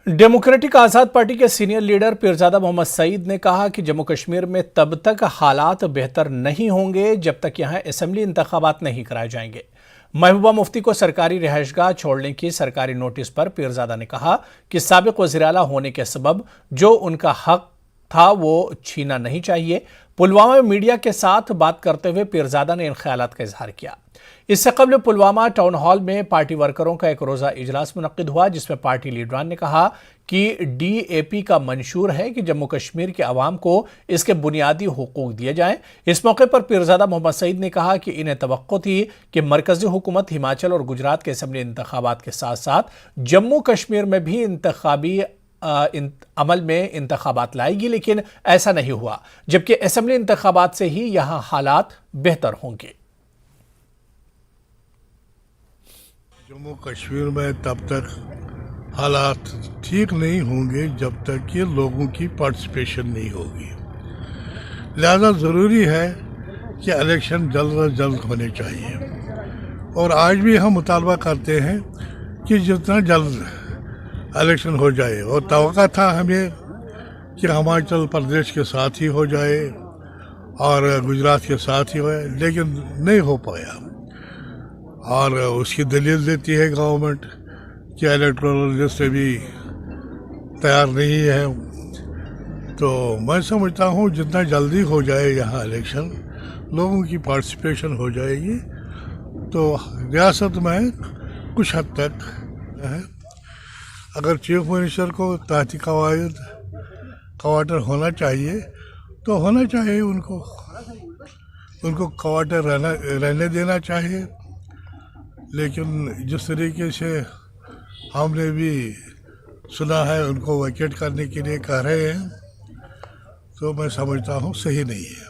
Democratic आज़ाद party के senior leader Pirzada Mohammad Saeed ने कहा कि जम्मू कश्मीर में तब तक हालात बेहतर नहीं होंगे जब तक यहां असेंबली इंतखाबात नहीं कराए जाएंगे। महबूबा मुफ्ती को सरकारी रिहाइशगाह छोड़ने की सरकारी नोटिस पर पीरज़ादा ने कहा कि साबिक वज़ीर आला होने के सबब जो उनका हक था वो छीना नहीं चाहिए। पुलवामा में मीडिया के साथ बात करते हुए पीरज़ादा ने इन ख्यालात का इजहार किया। इससे कबल पुलवामा टाउन हॉल में पार्टी वर्करों का एक रोज़ा इजलास मुनक्किद हुआ, जिसमें पार्टी लीडरान ने कहा कि DAP का मंशूर है कि जम्मू कश्मीर के अवाम को इसके बुनियादी हुकूक दिए जाएं। इस मौके पर पीरज़ादा मोहम्मद सईद ने कहा कि इन्हें तवक्को थी कि मरकजी हुकूमत हिमाचल और गुजरात के असेंबली इंतखाबात के साथ साथ जम्मू कश्मीर में भी इंतखाबी अमल में इंतखाबात लाएगी, लेकिन ऐसा नहीं हुआ, जबकि असेंबली इंतखाबात से ही यहां हालात बेहतर होंगे। जम्मू कश्मीर में तब तक हालात ठीक नहीं होंगे जब तक कि लोगों की पार्टिसिपेशन नहीं होगी। लिहाजा ज़रूरी है कि इलेक्शन जल्द अज जल्द होने चाहिए और आज भी हम मुतालबा करते हैं कि जितना जल्द इलेक्शन हो जाए, और तवक्का था हमें कि हिमाचल प्रदेश के साथ ही हो जाए और गुजरात के साथ ही हो, लेकिन नहीं हो पाया। और उसकी दलील देती है गवर्नमेंट कि इलेक्टोरल लिस्ट भी तैयार नहीं है। तो मैं समझता हूँ जितना जल्दी हो जाए यहाँ इलेक्शन, लोगों की पार्टिसिपेशन हो जाएगी तो रियासत में कुछ हद तक है। अगर चीफ मिनिस्टर को तहती क्वार्टर होना चाहिए तो होना चाहिए, उनको क्वार्टर रहने देना चाहिए। लेकिन जिस तरीके से हमने भी सुना है उनको वैकेट करने के लिए कह रहे हैं, तो मैं समझता हूँ सही नहीं है।